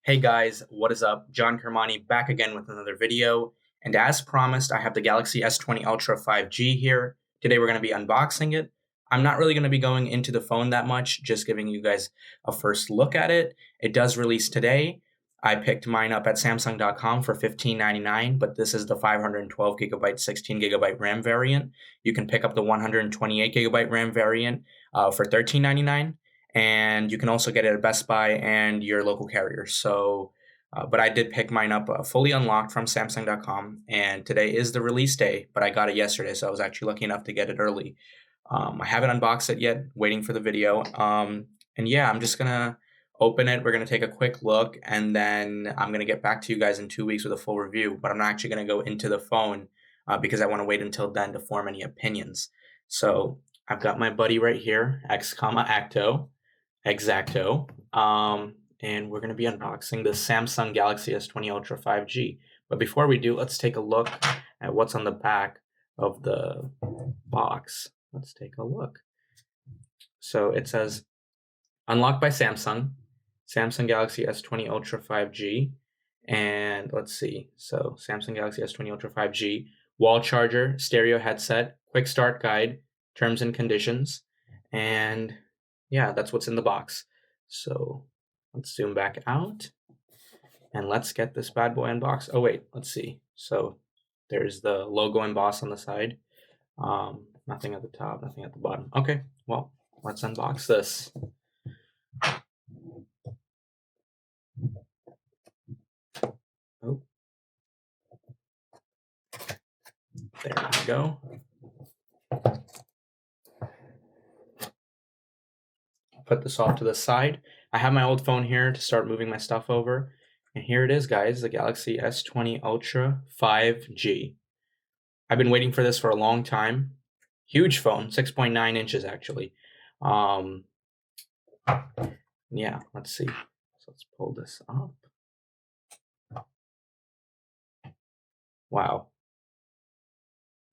Hey guys, what is up? John Kermani back again with another video. And as promised, I have the Galaxy S20 Ultra 5G here. Today we're going to be unboxing it. I'm not really going to be going into the phone that much, just giving you guys a first look at it. It does release today. I picked mine up at Samsung.com for $15.99, but this is the 512 gigabyte, 16 gigabyte RAM variant. You can pick up the 128 gigabyte RAM variant for $13.99. And you can also get it at Best Buy and your local carrier. But I did pick mine up fully unlocked from Samsung.com, and today is the release day, but I got it yesterday, so I was actually lucky enough to get it early. I haven't unboxed it yet, waiting for the video. And yeah, I'm just gonna open it. We're gonna take a quick look, and then I'm gonna get back to you guys in 2 weeks with a full review, but I'm not actually gonna go into the phone because I wanna wait until then to form any opinions. So I've got my buddy right here, X, Acto. Exacto. And we're going to be unboxing the Samsung Galaxy S20 Ultra 5G. But before we do, let's take a look at what's on the back of the box. Let's take a look. So it says, unlocked by Samsung, Samsung Galaxy S20 Ultra 5G. And let's see. So Samsung Galaxy S20 Ultra 5G, wall charger, stereo headset, quick start guide, terms and conditions, and yeah, that's what's in the box. So let's zoom back out and let's get this bad boy unboxed. Oh wait, let's see. So there's the logo embossed on the side. Nothing at the top, nothing at the bottom. Okay, well, let's unbox this. Oh, there we go. Put this off to the side. I have my old phone here to start moving my stuff over. And here it is, guys, the Galaxy S20 Ultra 5G. I've been waiting for this for a long time. Huge phone, 6.9 inches actually. Yeah, let's see. So let's pull this up. Wow.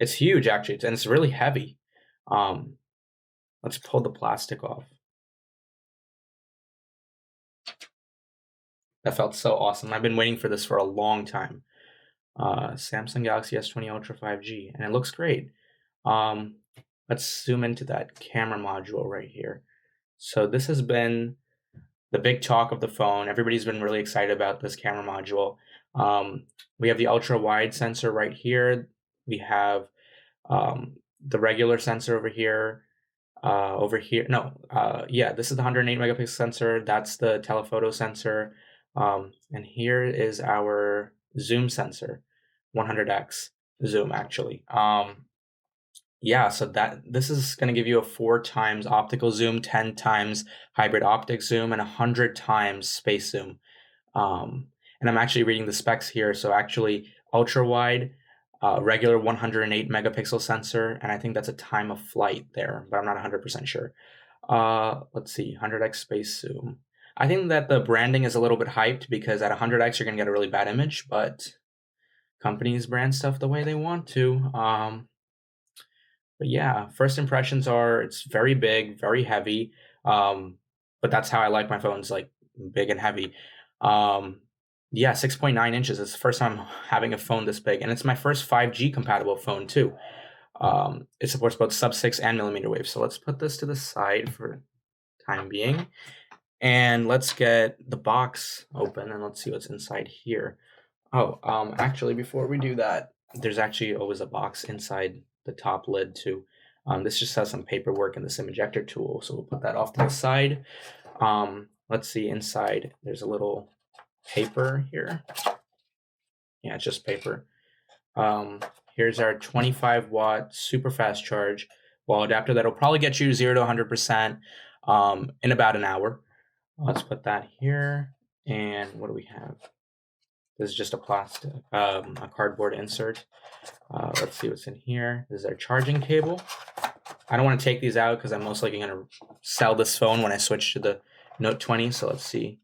It's huge actually, and it's really heavy. Let's pull the plastic off. That felt so awesome. I've been waiting for this for a long time. Samsung Galaxy S20 Ultra 5G, and it looks great. Let's zoom into that camera module right here. So this has been the big talk of the phone. Everybody's been really excited about this camera module. We have the ultra wide sensor right here. We have the regular sensor over here. This is the 108 megapixel sensor. That's the telephoto sensor. And here is our zoom sensor, 100x zoom actually. So this is going to give you a 4 times optical zoom, 10 times hybrid optic zoom, and 100 times space zoom. And I'm actually reading the specs here. So actually ultra wide, regular 108 megapixel sensor, and I think that's a time of flight there, but I'm not 100% sure. Let's see, 100x space zoom. I think that the branding is a little bit hyped because at 100x you're going to get a really bad image, but companies brand stuff the way they want to. But yeah, first impressions are it's very big, very heavy. But that's how I like my phones, like big and heavy. 6.9 inches. It's the first time I'm having a phone this big, and it's my first 5G compatible phone too. It supports both sub-6 and millimeter wave. So let's put this to the side for time being, and let's get the box open and let's see what's inside here. Actually, before we do that, there's actually always a box inside the top lid too. This just has some paperwork and the SIM ejector tool, so we'll put that off to the side. Let's see inside. There's a little paper here. Yeah, it's just paper. Here's our 25 watt super fast charge wall adapter that'll probably get you 0 to 100% in about an hour. Let's put that here. And what do we have? This is just a plastic, a cardboard insert. Let's see what's in here. This is our charging cable. I don't want to take these out because I'm most likely going to sell this phone when I switch to the Note 20. So let's see.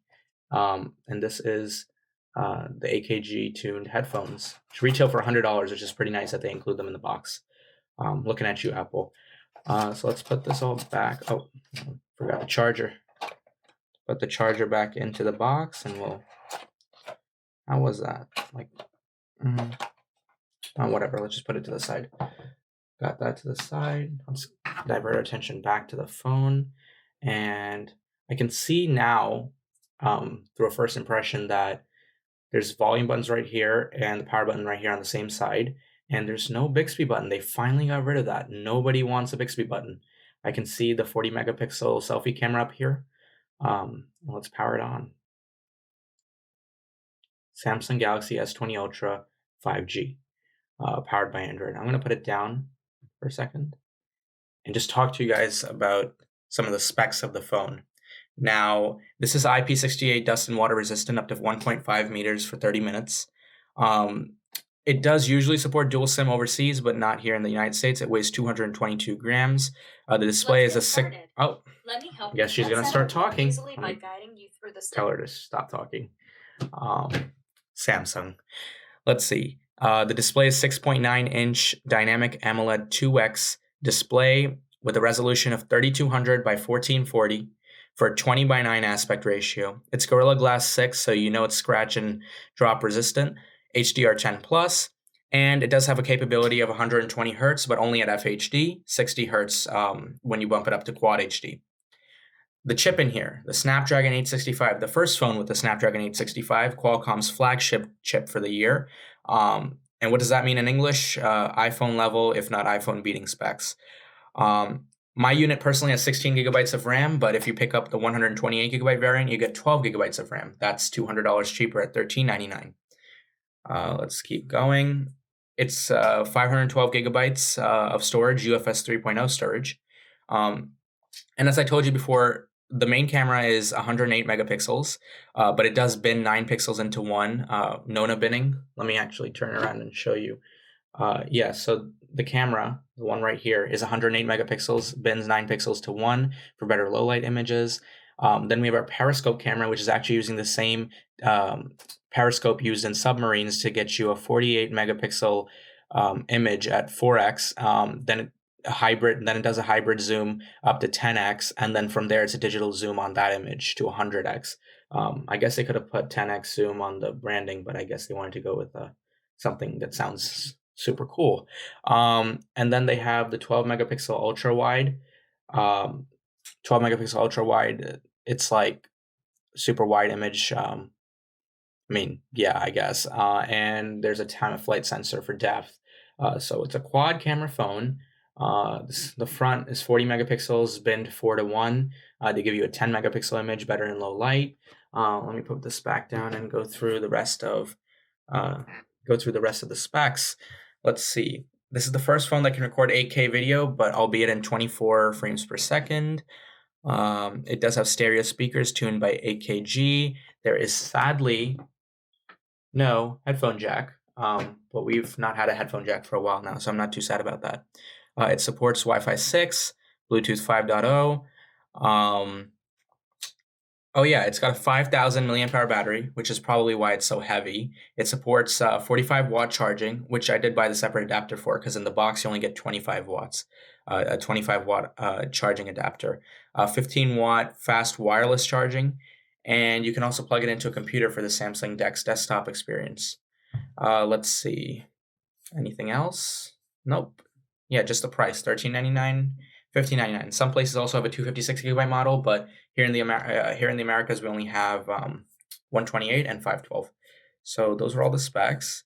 And this is the AKG tuned headphones, which retail for $100, which is pretty nice that they include them in the box. Looking at you, Apple. So let's put this all back. Oh, forgot the charger. Put the charger back into the box, and we'll How was that? Like, oh, whatever. Let's just put it to the side. Got that to the side. Let's divert our attention back to the phone. And I can see now, through a first impression, that there's volume buttons right here and the power button right here on the same side. And there's no Bixby button. They finally got rid of that. Nobody wants a Bixby button. I can see the 40 megapixel selfie camera up here. Let's power it on. Samsung Galaxy S20 Ultra 5G, powered by Android. I'm going to put it down for a second and just talk to you guys about some of the specs of the phone. Now, this is IP68 dust and water resistant up to 1.5 meters for 30 minutes. It does usually support dual SIM overseas, but not here in the United States. It weighs 222 grams. The display is a six. Oh, let me help. Yes, she's gonna start talking. Easily by guiding you through the. Tell her to stop talking. Samsung. Let's see. The display is 6.9-inch dynamic AMOLED 2X display with a resolution of 3200 by 1440 for a 20 by 9 aspect ratio. It's Gorilla Glass 6, so you know it's scratch and drop resistant. HDR10 Plus, and it does have a capability of 120 hertz, but only at FHD, 60 hertz when you bump it up to Quad HD. The chip in here, the Snapdragon 865, the first phone with the Snapdragon 865, Qualcomm's flagship chip for the year. And what does that mean in English? iPhone level, if not iPhone beating specs. My unit personally has 16 gigabytes of RAM, but if you pick up the 128 gigabyte variant, you get 12 gigabytes of RAM. That's $200 cheaper at $13.99. Let's keep going. It's 512 gigabytes of storage, UFS 3.0 storage. And as I told you before, the main camera is 108 megapixels, but it does bin 9 pixels into one, Nona binning. Let me actually turn around and show you. Yeah, so the camera, the one right here, is 108 megapixels, bins 9 pixels to 1 for better low light images. Then we have our periscope camera, which is actually using the same periscope used in submarines to get you a 48 megapixel image at 4x. Then it does a hybrid zoom up to 10x, and then from there it's a digital zoom on that image to 100x. I guess they could have put 10x zoom on the branding, but I guess they wanted to go with something that sounds super cool. And then they have the 12 megapixel ultra wide. 12 megapixel ultra wide. It's like super wide image. I guess. And there's a time of flight sensor for depth. So it's a quad camera phone. The front is 40 megapixels, binned 4:1. They give you a 10 megapixel image, better in low light. Let me put this back down and go through the rest of the specs. Let's see. This is the first phone that can record 8K video, but albeit in 24 frames per second. It does have stereo speakers tuned by AKG. There is sadly no headphone jack, but we've not had a headphone jack for a while now, so I'm not too sad about that. It supports Wi-Fi 6, Bluetooth 5.0. Oh yeah, it's got a 5,000 milliamp hour battery, which is probably why it's so heavy. It supports 45 watt charging, which I did buy the separate adapter for because in the box you only get 25 watts, a 25 watt charging adapter, 15 watt fast wireless charging, and you can also plug it into a computer for the Samsung DeX desktop experience. Let's see, anything else? Nope. Yeah, just the price, $13.99. $15.99. Some places also have a 256 gigabyte model, but here in the Americas we only have 128 and 512. So those are all the specs.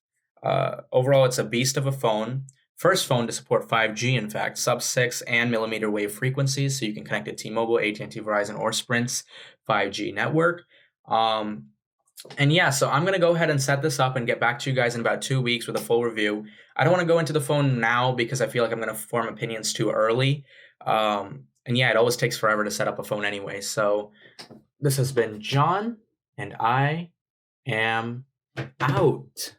Overall, it's a beast of a phone. First phone to support 5G, in fact, sub-6 and millimeter wave frequencies, so you can connect to T-Mobile, AT&T, Verizon, or Sprint's 5G network. And yeah, so I'm going to go ahead and set this up and get back to you guys in about 2 weeks with a full review. I don't want to go into the phone now because I feel like I'm going to form opinions too early. And yeah, it always takes forever to set up a phone anyway. So this has been John, and I am out.